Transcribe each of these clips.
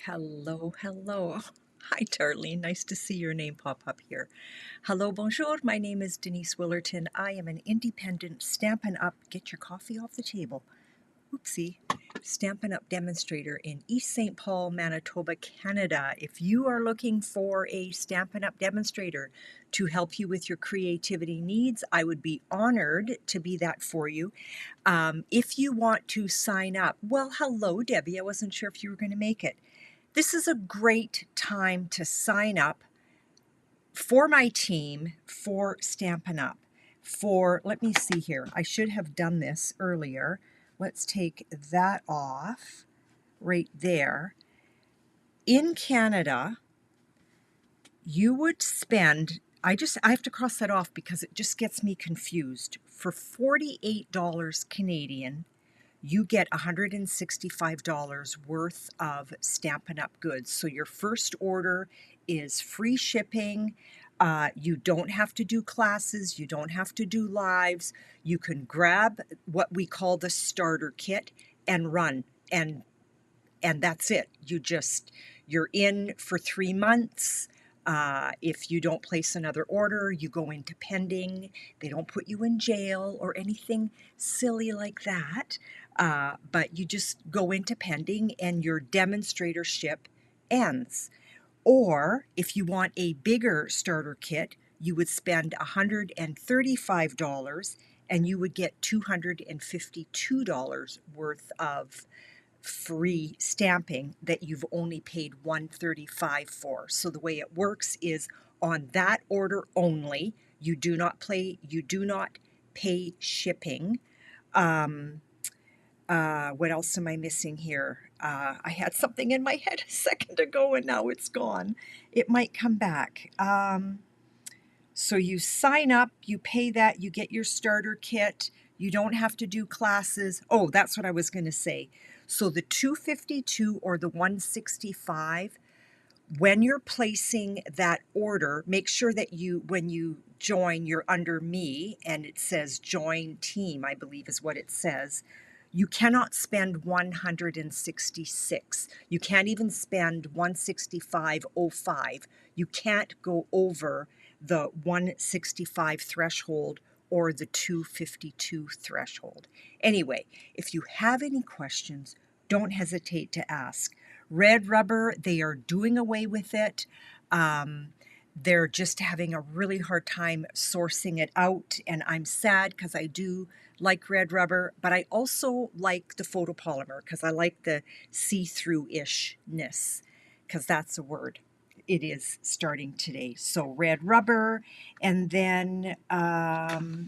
Hello, hello. Hi, Darlene. Nice to see your name pop up here. Hello, bonjour. My name is Denise Willerton. I am an independent Stampin' Up! Get your coffee off the table. Oopsie. Stampin' Up! Demonstrator in East St. Paul, Manitoba, Canada. If you are looking for a Stampin' Up! Demonstrator to help you with your creativity needs, I would be honored to be that for you. If you want to sign up, well, hello, Debbie. I wasn't sure if you were going to make it. This is a great time to sign up for my team for Stampin' Up! Let me see here, I should have done this earlier. Let's take that off right there. In Canada, you would spend, I have to cross that off because it just gets me confused. For $48 Canadian, you get $165 worth of Stampin' Up! Goods. So your first order is free shipping. You don't have to do classes. You don't have to do lives. You can grab what we call the starter kit and run, and that's it. You're in for 3 months. If you don't place another order, you go into pending. They don't put you in jail or anything silly like that. But you just go into pending and your demonstratorship ends. Or if you want a bigger starter kit, you would spend $135 and you would get $252 worth of free stamping that you've only paid $135 for. So the way it works is on that order only, you do not pay shipping. What else am I missing here? I had something in my head a second ago and now it's gone. It might come back. So you sign up, you pay that, you get your starter kit. You don't have to do classes. Oh, that's what I was going to say. So the 252 or the 165, when you're placing that order, make sure that when you join, you're under me and it says join team, I believe is what it says. You cannot spend 166. You can't even spend 165.05. You can't go over the 165 threshold or the 252 threshold. Anyway, if you have any questions, don't hesitate to ask. Red Rubber, they are doing away with it. They're just having a really hard time sourcing it out, and I'm sad because I do like Red Rubber, but I also like the photopolymer because I like the see-through-ishness, because that's a word. It is starting today. So Red Rubber, and then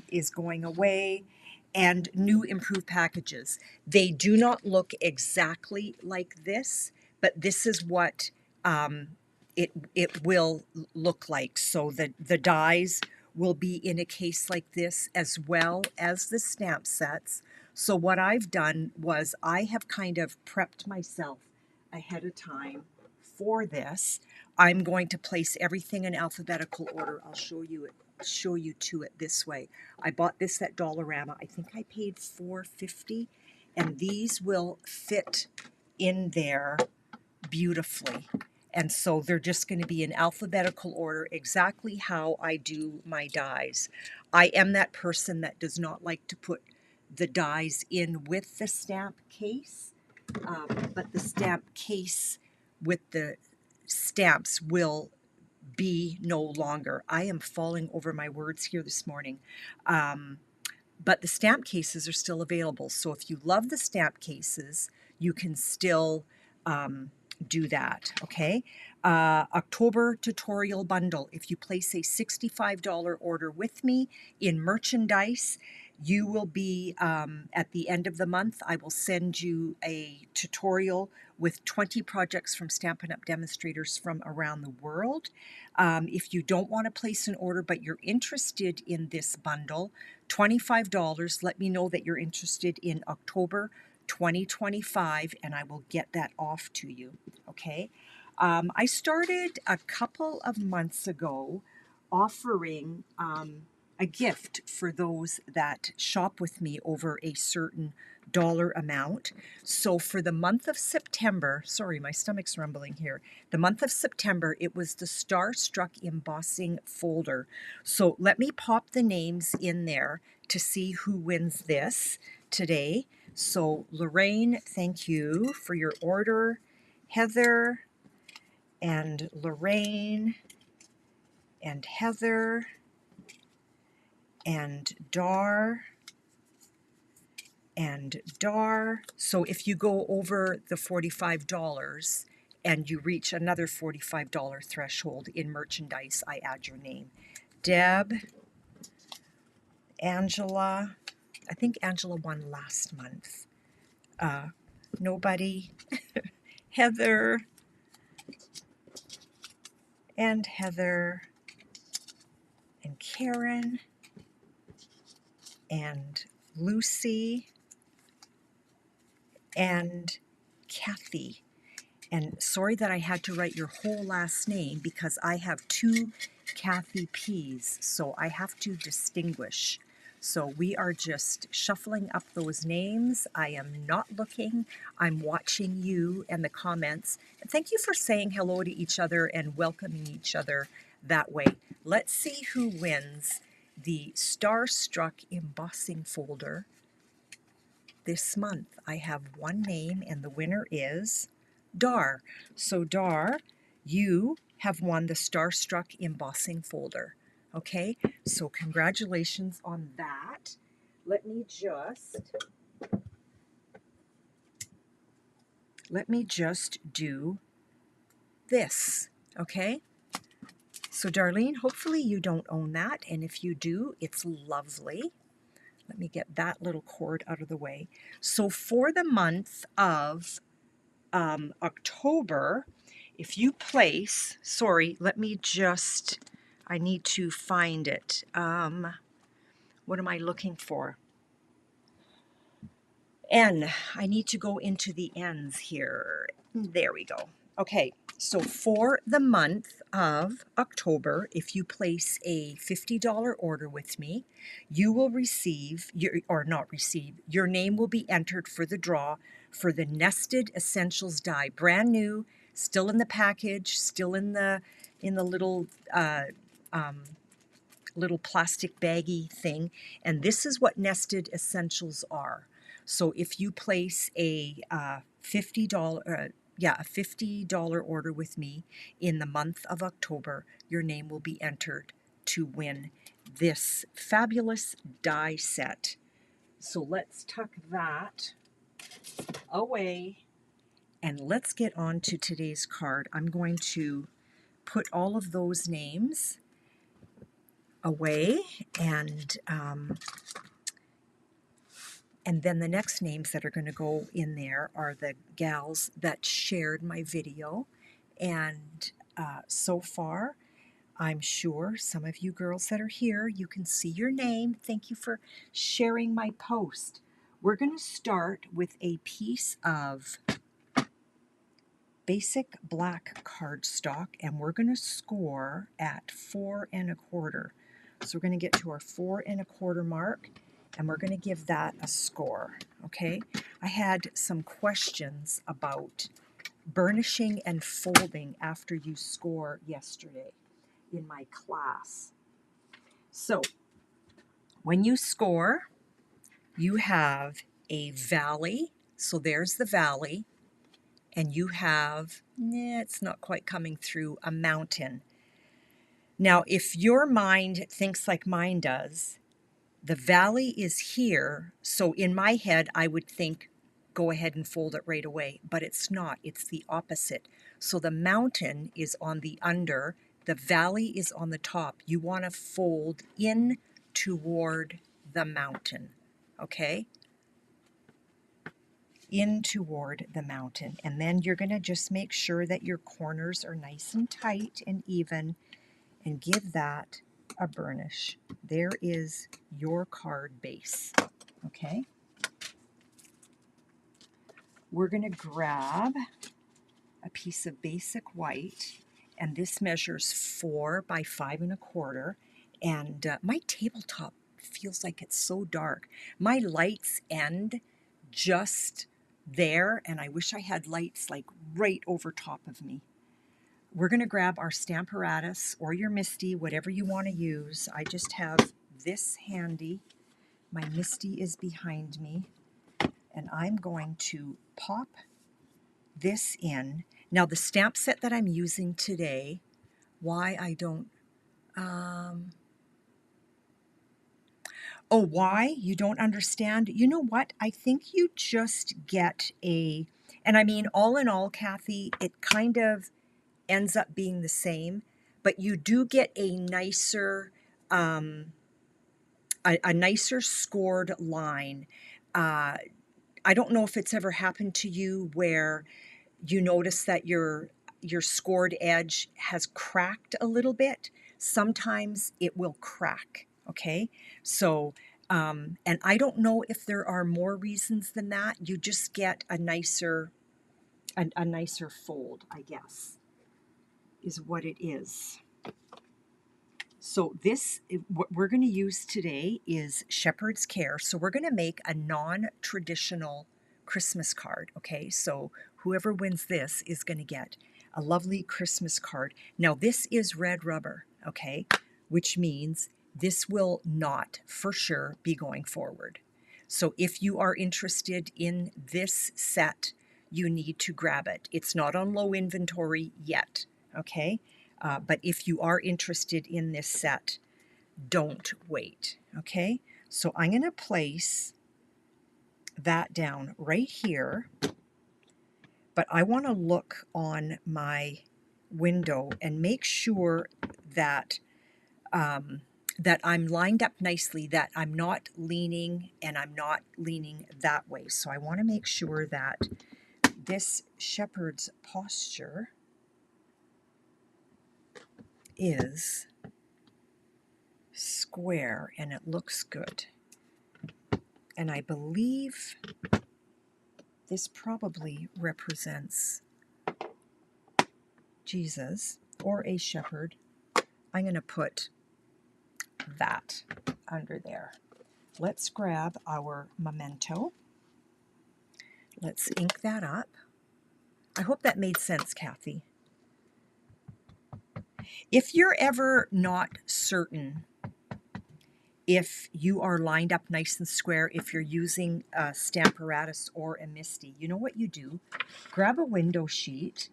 is going away, and new improved packages. They do not look exactly like this, but this is what it will look like. So the dies will be in a case like this as well as the stamp sets. So what I've done was I have kind of prepped myself ahead of time for this. I'm going to place everything in alphabetical order. I'll show you to it this way. I bought this at Dollarama. I think I paid $4.50, and these will fit in there beautifully. And so they're just going to be in alphabetical order, exactly how I do my dies. I am that person that does not like to put the dies in with the stamp case, but the stamp case with the stamps will be no longer. I am falling over my words here this morning. But the stamp cases are still available. So if you love the stamp cases, you can still do that, okay? October tutorial bundle. If you place a $65 order with me in merchandise, you will be, at the end of the month, I will send you a tutorial with 20 projects from Stampin' Up! Demonstrators from around the world. If you don't want to place an order but you're interested in this bundle, $25, let me know that you're interested in October 2025 and I will get that off to you, okay? I started a couple of months ago offering a gift for those that shop with me over a certain dollar amount. So for the month of September, sorry, my stomach's rumbling here. The month of September, it was the Starstruck embossing folder. So let me pop the names in there to see who wins this today. So Lorraine, thank you for your order. Heather and Lorraine and Heather and Dar and Dar. So if you go over the $45 and you reach another $45 threshold in merchandise, I add your name. Deb, Angela, I think Angela won last month. Nobody, Heather, and Heather, and Karen, and Lucy, and Kathy. And sorry that I had to write your whole last name because I have two Kathy P's, so I have to distinguish. So we are just shuffling up those names. I am not looking. I'm watching you and the comments. And thank you for saying hello to each other and welcoming each other that way. Let's see who wins the Starstruck embossing folder this month. I have one name and the winner is Dar. So Dar, you have won the Starstruck embossing folder. Okay, so congratulations on that. Let me just do this, okay? So Darlene, hopefully you don't own that, and if you do, it's lovely. Let me get that little cord out of the way. So for the month of October, if you place, sorry, I need to find it. What am I looking for? N. I need to go into the N's here. There we go. Okay, so for the month of October, if you place a $50 order with me, you will receive, your name will be entered for the draw for the Nested Essentials die. Brand new, still in the package, still in the little little plastic baggy thing. And this is what Nested Essentials are. So if you place a $50 order with me in the month of October, your name will be entered to win this fabulous die set. So let's tuck that away and let's get on to today's card. I'm going to put all of those names away and then the next names that are going to go in there are the gals that shared my video. And so far, I'm sure some of you girls that are here, you can see your name. Thank you for sharing my post. We're going to start with a piece of basic black cardstock, and we're going to score at 4 1/4. So we're going to get to our 4 1/4 mark, and we're going to give that a score, okay? I had some questions about burnishing and folding after you score yesterday in my class. So when you score, you have a valley. So there's the valley. And you have, it's not quite coming through, a mountain. Now, if your mind thinks like mine does, the valley is here. So in my head, I would think, go ahead and fold it right away. But it's not. It's the opposite. So the mountain is on the under. The valley is on the top. You want to fold in toward the mountain. Okay? In toward the mountain. And then you're going to just make sure that your corners are nice and tight and even and give that a burnish. There is your card base. Okay? We're going to grab a piece of basic white, and this measures 4 by 5 1/4. And my tabletop feels like it's so dark. My lights end just there, and I wish I had lights like right over top of me. We're going to grab our Stamparatus or your MISTI, whatever you want to use. I just have this handy. My MISTI is behind me, and I'm going to pop this in. Now the stamp set that I'm using today, why I don't, oh, why you don't understand? You know what? I think you just get a, and I mean, all in all, Kathy, it kind of ends up being the same, but you do get a nicer, a nicer scored line. I don't know if it's ever happened to you where you notice that your scored edge has cracked a little bit. Sometimes it will crack, okay? So, and I don't know if there are more reasons than that. You just get a nicer, a nicer fold, I guess, is what it is. So this, what we're going to use today is Shepherd's Care. So we're going to make a non-traditional Christmas card, okay? So whoever wins this is going to get a lovely Christmas card. Now this is red rubber, okay? Which means this will not, for sure, be going forward. So if you are interested in this set, you need to grab it. It's not on low inventory yet, okay? But if you are interested in this set, don't wait, okay? So I'm going to place that down right here, but I want to look on my window and make sure that that I'm lined up nicely, that I'm not leaning and I'm not leaning that way. So I want to make sure that this shepherd's posture is square and it looks good. And I believe this probably represents Jesus or a shepherd. I'm going to put that under there. Let's grab our memento. Let's ink that up. I hope that made sense, Kathy. If you're ever not certain if you are lined up nice and square, if you're using a Stamparatus or a MISTI, you know what you do? Grab a window sheet.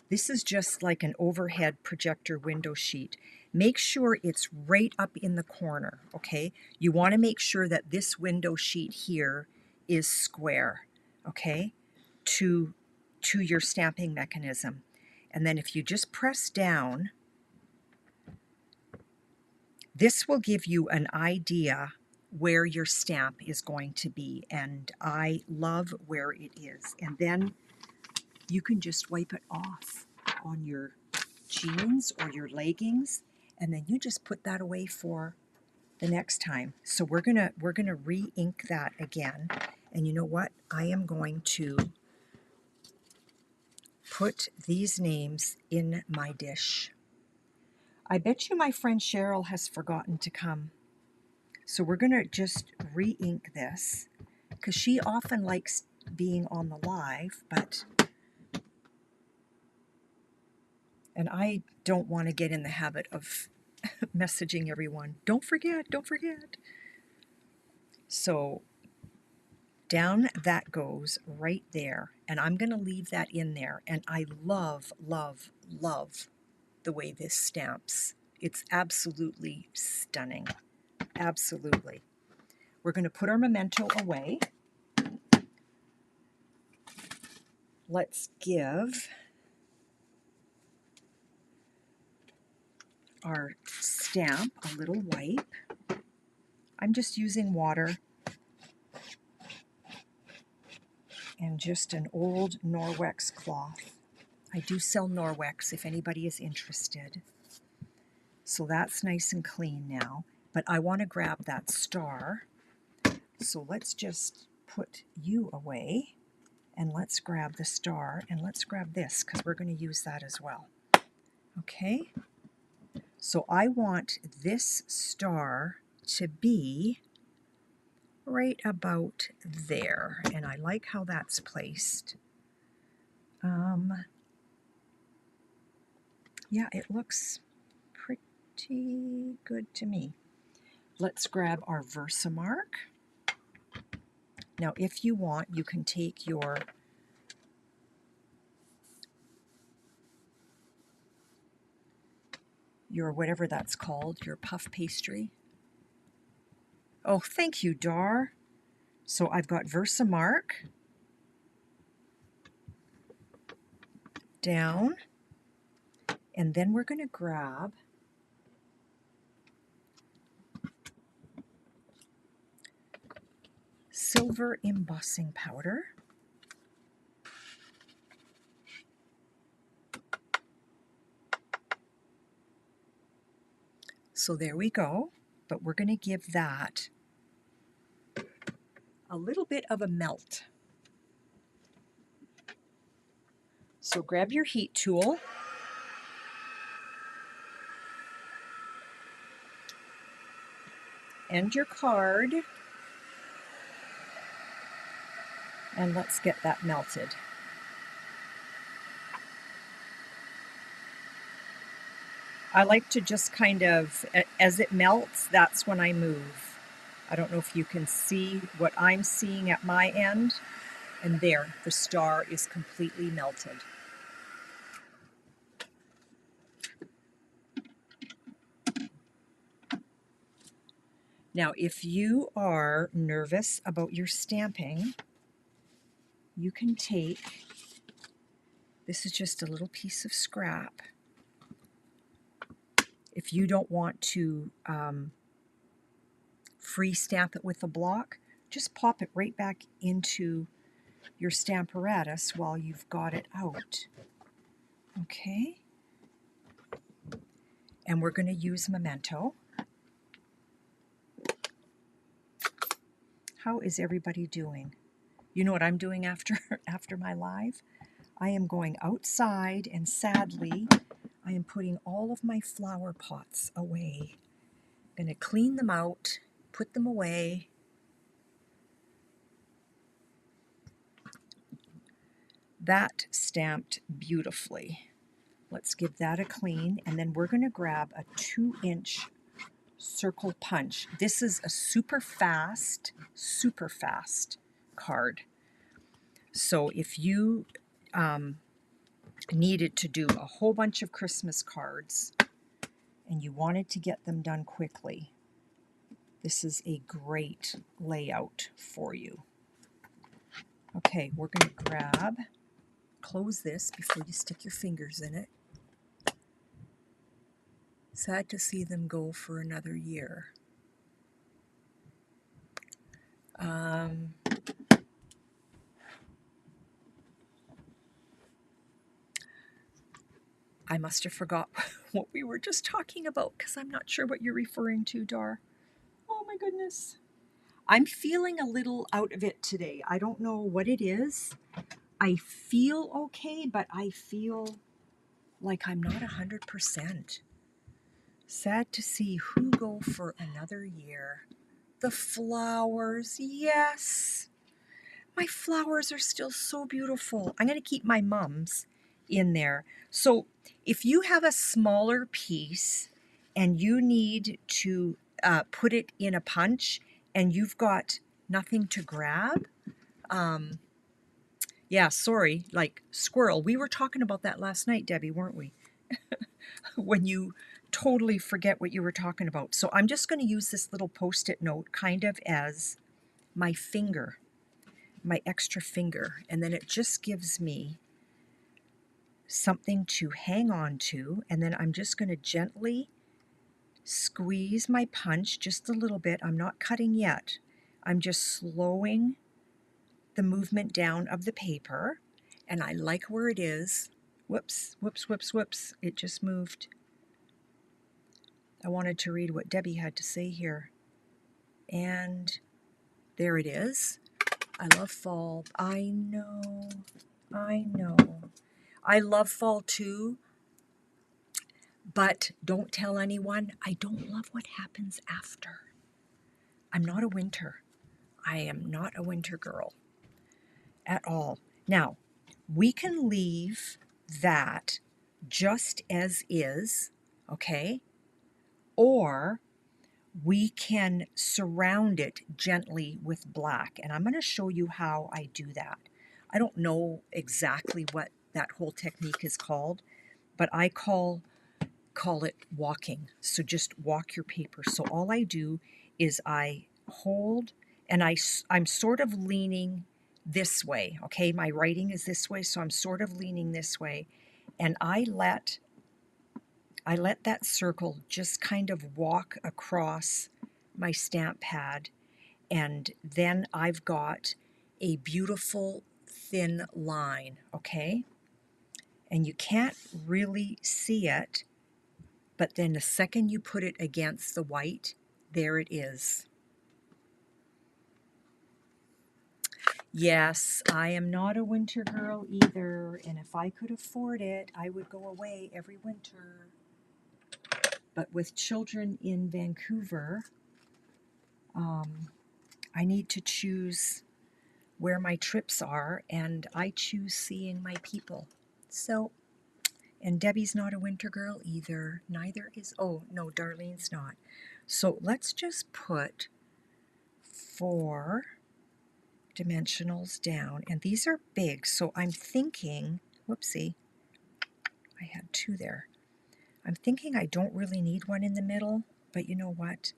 This is just like an overhead projector window sheet. Make sure it's right up in the corner, okay? You want to make sure that this window sheet here is square, okay, to your stamping mechanism. And then if you just press down, this will give you an idea where your stamp is going to be, and I love where it is. And then you can just wipe it off on your jeans or your leggings, and then you just put that away for the next time. So we're gonna re-ink that again. And you know what? I am going to put these names in my dish. I bet you my friend Cheryl has forgotten to come. So we're going to just re-ink this because she often likes being on the live, and I don't want to get in the habit of messaging everyone. Don't forget, don't forget. So down that goes right there, and I'm going to leave that in there. And I love, love, love the way this stamps. It's absolutely stunning. Absolutely. We're going to put our memento away. Let's give our stamp a little wipe. I'm just using water and just an old Norwex cloth. I do sell Norwex if anybody is interested. So that's nice and clean now, but I want to grab that star. So let's just put you away, and let's grab the star, and let's grab this because we're going to use that as well. Okay, so I want this star to be right about there. And I like how that's placed. Yeah, it looks pretty good to me. Let's grab our Versamark. Now, if you want, you can take your whatever that's called, your puff pastry. Oh, thank you, Dar. So I've got Versamark down, and then we're going to grab silver embossing powder. So there we go, but we're going to give that a little bit of a melt. So grab your heat tool and your card, and let's get that melted. I like to just kind of, as it melts, that's when I move. I don't know if you can see what I'm seeing at my end, and there, the star is completely melted. Now, if you are nervous about your stamping, you can take, this is just a little piece of scrap. If you don't want to free stamp it with a block, just pop it right back into your Stamparatus while you've got it out. Okay? And we're going to use Memento. How is everybody doing? You know what I'm doing after my live? I am going outside, and sadly, I am putting all of my flower pots away. I'm going to clean them out, put them away. That stamped beautifully. Let's give that a clean, and then we're going to grab a 2-inch circle punch. This is a super fast card. So if you needed to do a whole bunch of Christmas cards and you wanted to get them done quickly, this is a great layout for you. Okay, we're going to close this before you stick your fingers in it. Sad to see them go for another year. I must have forgot what we were just talking about because I'm not sure what you're referring to, Dar. Oh my goodness. I'm feeling a little out of it today. I don't know what it is. I feel okay, but I feel like I'm not 100%. Sad to see who go for another year. The flowers, yes. My flowers are still so beautiful. I'm going to keep my mom's in there. So if you have a smaller piece and you need to put it in a punch and you've got nothing to grab, yeah, sorry, like squirrel. We were talking about that last night, Debbie, weren't we? When you totally forget what you were talking about. So I'm just going to use this little Post-it note kind of as my finger, my extra finger, and then it just gives me something to hang on to, and then I'm just going to gently squeeze my punch just a little bit. I'm not cutting yet. I'm just slowing the movement down of the paper, and I like where it is. Whoops, whoops, whoops, whoops. It just moved. I wanted to read what Debbie had to say here. And there it is. I love fall. I know. I love fall too, but don't tell anyone. I don't love what happens after. I'm not a winter. I am not a winter girl at all. Now, we can leave that just as is, okay? Or we can surround it gently with black. And I'm going to show you how I do that. I don't know exactly what that whole technique is called, but I call it walking. So just walk your paper. So all I do is I hold, and I'm sort of leaning this way, okay? My writing is this way, so I'm sort of leaning this way, and I let that circle just kind of walk across my stamp pad, and then I've got a beautiful thin line, okay? And you can't really see it, but then the second you put it against the white, there it is. Yes, I am not a winter girl either, and if I could afford it, I would go away every winter. But with children in Vancouver, I need to choose where my trips are, and I choose seeing my people. So, and Debbie's not a winter girl either. Neither is, oh, no, Darlene's not. So let's just put 4 dimensionals down, and these are big, so I'm thinking, whoopsie, I had 2 there. I'm thinking I don't really need one in the middle, but you know what?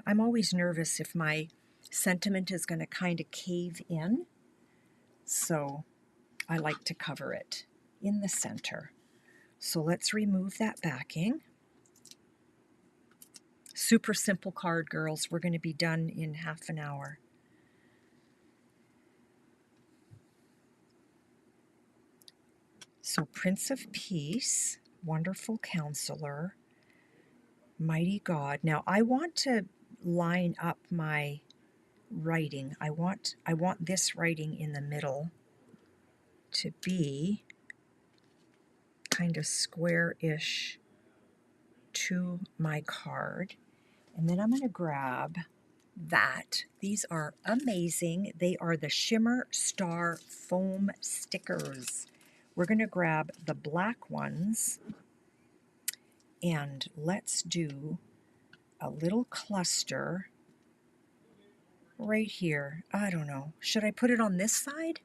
I'm always nervous if my sentiment is going to kind of cave in, so I like to cover it in the center. So let's remove that backing. Super simple card, girls. We're going to be done in half an hour. So Prince of Peace, Wonderful Counselor, Mighty God. Now I want to line up my writing. I want this writing in the middle to be kind of square-ish to my card. And then I'm going to grab that. These are amazing. They are the Shimmer Star foam stickers. We're going to grab the black ones, and let's do a little cluster right here. I don't know. Should I put it on this side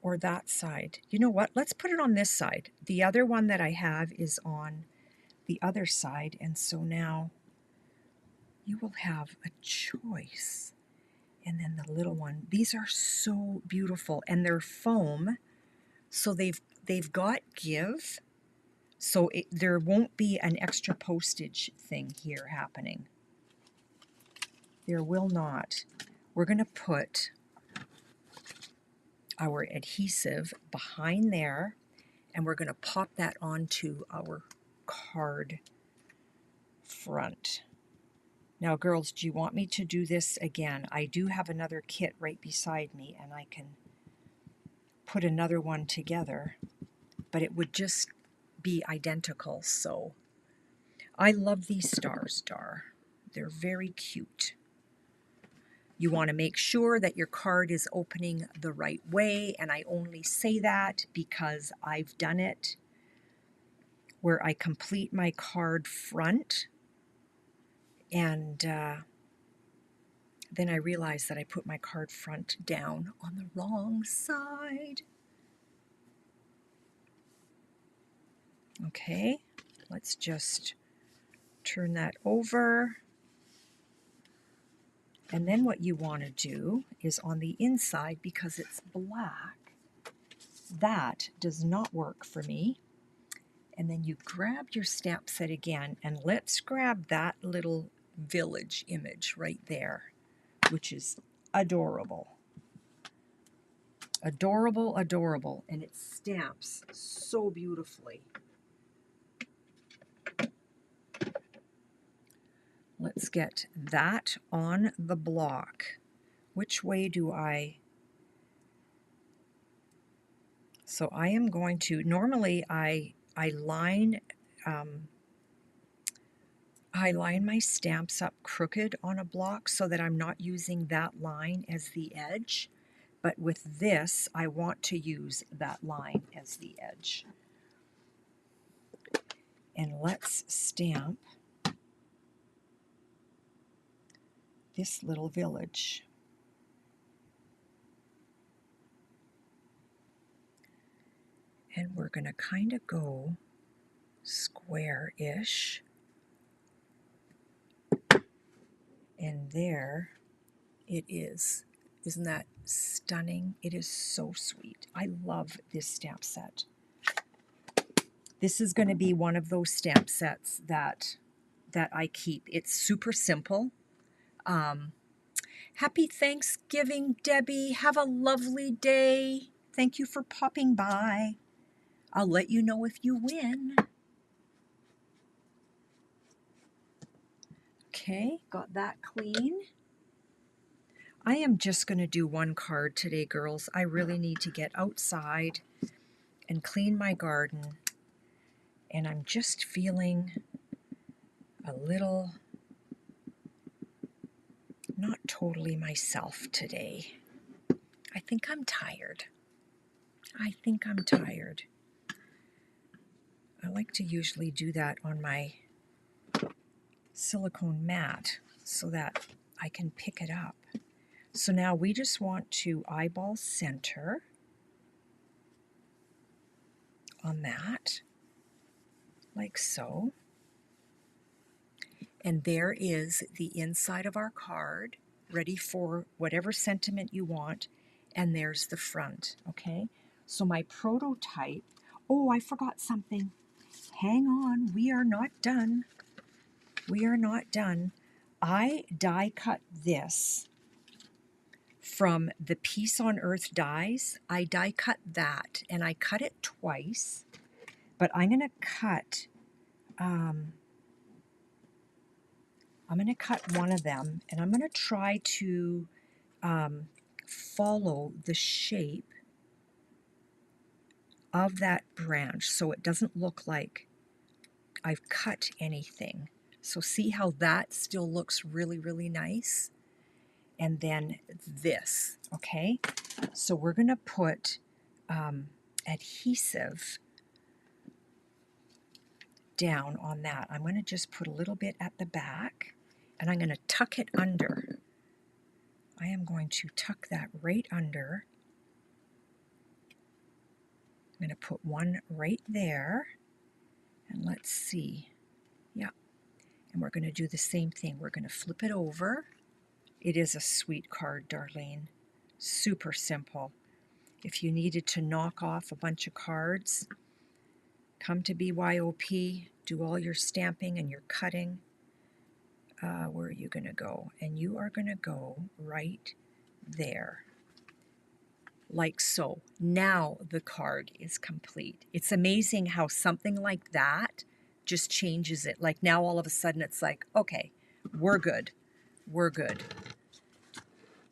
or that side? You know what? Let's put it on this side. The other one that I have is on the other side, and so now you will have a choice. And then the little one. These are so beautiful, and they're foam, so they've got give, so there won't be an extra postage thing here happening. There will not. We're going to put our adhesive behind there, and we're going to pop that onto our card front. Now, girls, do you want me to do this again? I do have another kit right beside me, and I can put another one together, but it would just be identical. So I love these stars, Dar. They're very cute. You want to make sure that your card is opening the right way, and I only say that because I've done it where I complete my card front, and then I realize that I put my card front down on the wrong side. Okay, let's just turn that over. And then what you want to do is on the inside, because it's black, that does not work for me. And then you grab your stamp set again, and let's grab that little village image right there, which is adorable. Adorable, adorable, and it stamps so beautifully. Let's get that on the block. Which way do I? So I am going to, normally I line I line my stamps up crooked on a block so that I'm not using that line as the edge. But with this, I want to use that line as the edge. And let's stamp this little village. And we're going to kind of go square-ish. And there it is. Isn't that stunning? It is so sweet. I love this stamp set. This is going to be one of those stamp sets that I keep. It's super simple. Happy Thanksgiving, Debbie. Have a lovely day. Thank you for popping by. I'll let you know if you win. Okay, got that clean. I am just going to do one card today, girls. I really need to get outside and clean my garden. And I'm just feeling a little not totally myself today. I think I'm tired. I like to usually do that on my silicone mat so that I can pick it up. So now we just want to eyeball center on that, like so. And there is the inside of our card, ready for whatever sentiment you want. And there's the front, okay? So my prototype, oh, I forgot something. Hang on, we are not done. We are not done. I die cut this from the Peace on Earth dies. I die cut that, and I cut it twice, but I'm going to cut one of them, and I'm going to try to follow the shape of that branch so it doesn't look like I've cut anything. So see how that still looks really, really nice? And then this, okay? So we're going to put adhesive down on that. I'm going to just put a little bit at the back, and I'm going to tuck it under. I am going to tuck that right under. I'm going to put one right there, and let's see. Yeah, and we're going to do the same thing. We're going to flip it over. It is a sweet card, Darlene. Super simple. If you needed to knock off a bunch of cards, come to BYOP, do all your stamping and your cutting. Where are you going to go? And you are going to go right there, like so. Now the card is complete. It's amazing how something like that just changes it. Like now all of a sudden it's like, okay, we're good. We're good.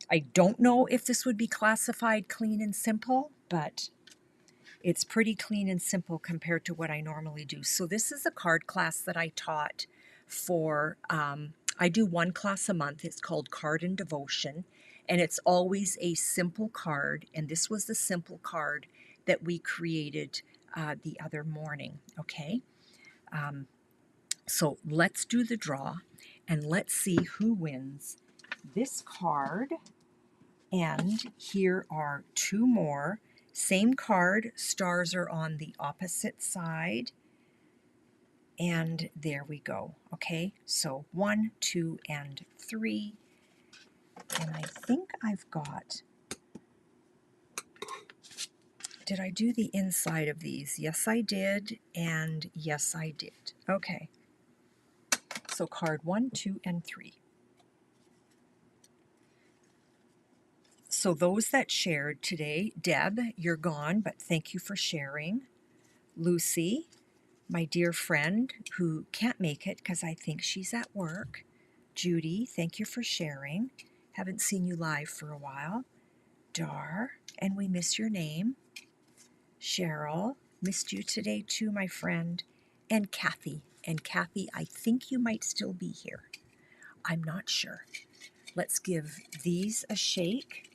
I don't know if this would be classified clean and simple, but it's pretty clean and simple compared to what I normally do. So this is a card class that I taught for, I do one class a month. It's called Card and Devotion, and it's always a simple card. And this was the simple card that we created the other morning, okay? So let's do the draw, and let's see who wins this card. And here are two more. Same card, stars are on the opposite side. And there we go. Okay, so 1, 2, and 3. And I think I've got, did I do the inside of these? Yes, I did. And yes, I did. Okay, so card 1, 2, and 3. So those that shared today, Deb, you're gone, but thank you for sharing. Lucy, my dear friend who can't make it because I think she's at work. Judy, thank you for sharing. Haven't seen you live for a while. Dar, and we miss your name. Cheryl, missed you today too, my friend. And Kathy, And Kathy, I think you might still be here. I'm not sure. Let's give these a shake.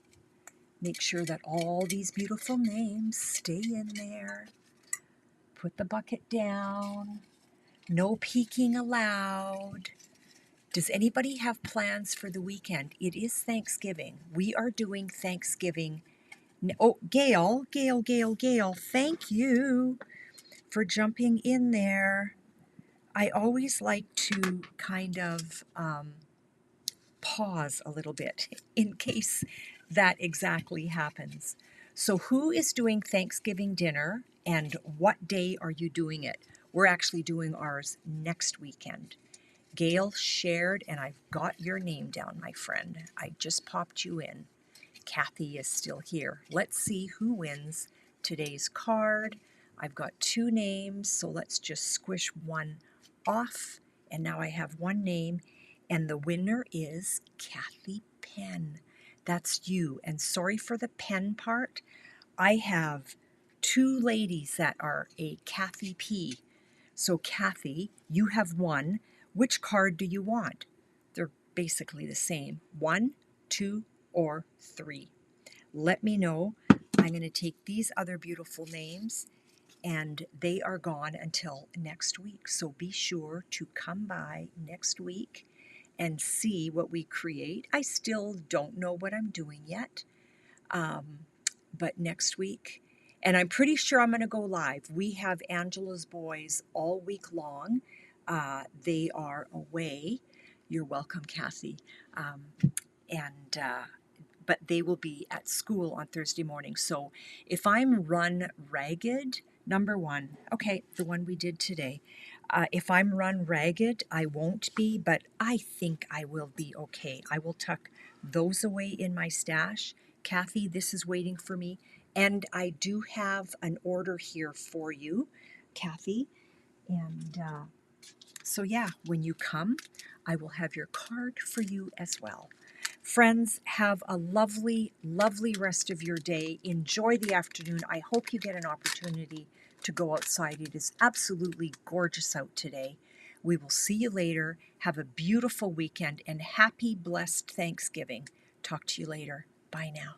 Make sure that all these beautiful names stay in there. Put the bucket down. No peeking allowed. Does anybody have plans for the weekend? It is Thanksgiving. We are doing Thanksgiving. Oh, Gail, thank you for jumping in there. I always like to kind of pause a little bit in case that exactly happens. So, who is doing Thanksgiving dinner and what day are you doing it? We're actually doing ours next weekend. Gail shared, and I've got your name down, my friend. I just popped you in. Kathy is still here. Let's see who wins today's card. I've got two names, so let's just squish one off. And now I have one name, and the winner is Kathy Penn. That's you. And sorry for the Penn part. I have two ladies that are a Kathy P. So, Kathy, you have one. Which card do you want? They're basically the same. 1, 2, or 3. Let me know. I'm going to take these other beautiful names, and they are gone until next week. So be sure to come by next week and see what we create. I still don't know what I'm doing yet, but next week, and I'm pretty sure I'm going to go live. We have Angela's boys all week long. They are away. You're welcome, Kathy. And but they will be at school on Thursday morning. So if I'm run ragged, number one, okay, the one we did today. If I'm run ragged, I won't be, but I think I will be okay. I will tuck those away in my stash. Kathy, this is waiting for me. And I do have an order here for you, Kathy. And so, yeah, when you come, I will have your card for you as well. Friends, have a lovely, lovely rest of your day. Enjoy the afternoon. I hope you get an opportunity to go outside. It is absolutely gorgeous out today. We will see you later. Have a beautiful weekend and happy, blessed Thanksgiving. Talk to you later. Bye now.